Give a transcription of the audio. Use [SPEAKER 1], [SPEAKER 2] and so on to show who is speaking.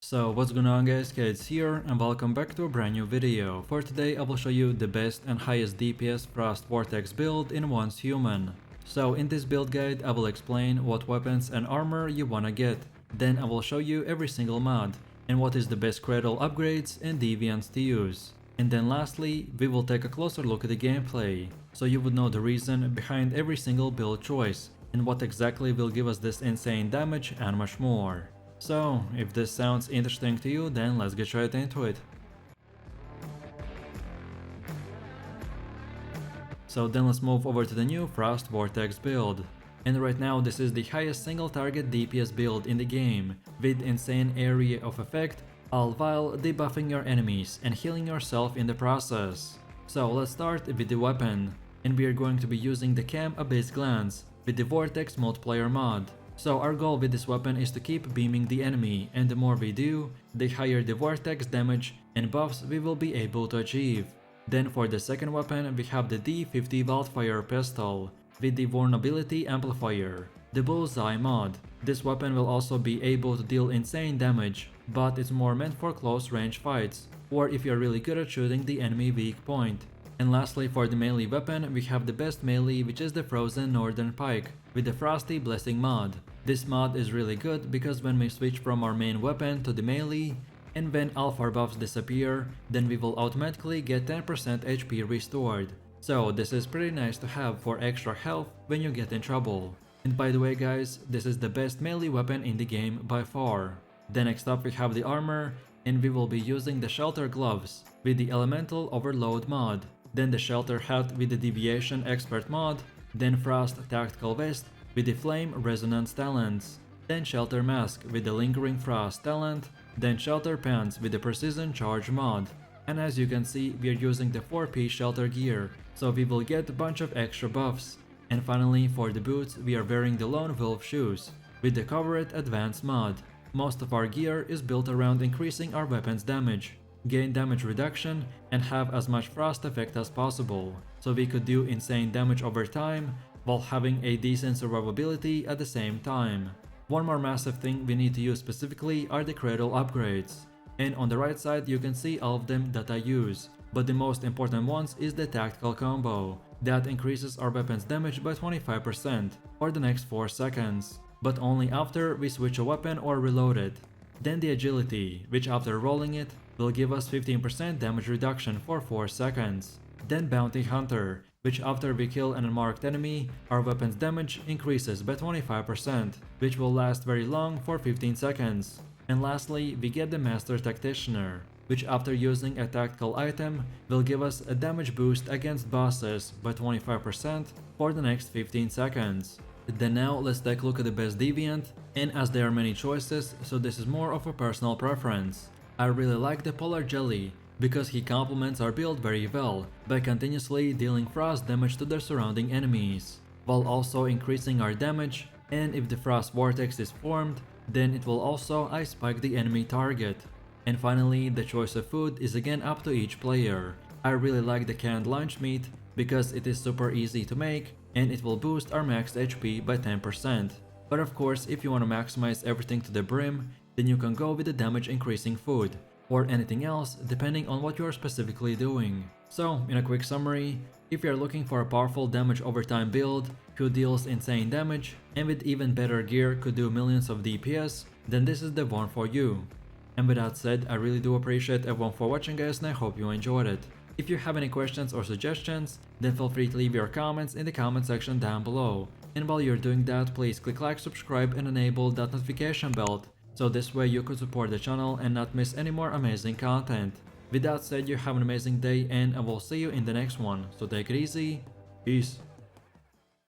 [SPEAKER 1] So what's going on guys, Kids here and welcome back to a brand new video. For today I will show you the best and highest DPS Frost Vortex build in once human. So in this build guide I will explain what weapons and armor you wanna get. Then I will show you every single mod and what is the best cradle upgrades and deviants to use. And then lastly we will take a closer look at the gameplay, so you would know the reason behind every single build choice and what exactly will give us this insane damage and much more. So, if this sounds interesting to you, then let's get right into it. So then let's move over to the new Frost Vortex build. And right now this is the highest single target DPS build in the game, with insane area of effect, all while debuffing your enemies and healing yourself in the process. So let's start with the weapon, and we are going to be using the Cam Abyss Glance with the Vortex multiplayer mod. So our goal with this weapon is to keep beaming the enemy, and the more we do, the higher the vortex damage and buffs we will be able to achieve. Then for the second weapon we have the D50 Wildfire pistol with the vulnerability amplifier, the bullseye mod. This weapon will also be able to deal insane damage, but it's more meant for close range fights, or if you're really good at shooting the enemy weak point. And lastly, for the melee weapon, we have the best melee, which is the Frozen Northern Pike with the Frosty Blessing mod. This mod is really good because when we switch from our main weapon to the melee, and when alpha buffs disappear, then we will automatically get 10% HP restored. So this is pretty nice to have for extra health when you get in trouble. And by the way guys, this is the best melee weapon in the game by far. Then next up we have the armor, and we will be using the Shelter Gloves with the Elemental Overload mod. Then the Shelter Hat with the Deviation Expert mod, then Frost Tactical Vest with the Flame Resonance talents, then Shelter Mask with the Lingering Frost talent, then Shelter Pants with the Precision Charge mod. And as you can see, we are using the 4-piece shelter gear, so we will get a bunch of extra buffs. And finally, for the boots, we are wearing the Lone Wolf shoes with the Cover It Advanced mod. Most of our gear is built around increasing our weapon's damage, gain damage reduction, and have as much frost effect as possible, so we could do insane damage over time while having a decent survivability at the same time. One more massive thing we need to use specifically are the cradle upgrades, and on the right side you can see all of them that I use, but the most important ones is the tactical combo that increases our weapon's damage by 25% for the next 4 seconds, but only after we switch a weapon or reload it. Then the agility, which after rolling it will give us 15% damage reduction for 4 seconds. Then Bounty Hunter, which after we kill an unmarked enemy, our weapon's damage increases by 25%, which will last very long for 15 seconds. And lastly, we get the Master Tacticianer, which after using a tactical item will give us a damage boost against bosses by 25% for the next 15 seconds. Then now let's take a look at the best deviant, and as there are many choices, so this is more of a personal preference. I really like the Polar Jelly because he complements our build very well by continuously dealing frost damage to the surrounding enemies, while also increasing our damage, and if the Frost Vortex is formed, then it will also ice spike the enemy target. And finally, the choice of food is again up to each player. I really like the canned lunch meat because it is super easy to make and it will boost our max HP by 10%. But of course, if you want to maximize everything to the brim, then you can go with the damage increasing food, or anything else depending on what you are specifically doing. So, in a quick summary, if you are looking for a powerful damage over time build who deals insane damage and with even better gear could do millions of DPS, then this is the one for you. And with that said, I really do appreciate everyone for watching guys, and I hope you enjoyed it. If you have any questions or suggestions, then feel free to leave your comments in the comment section down below. And while you're doing that, please click like, subscribe and enable that notification bell, so this way you could support the channel and not miss any more amazing content. With that said, you have an amazing day and I will see you in the next one, so take it easy, peace.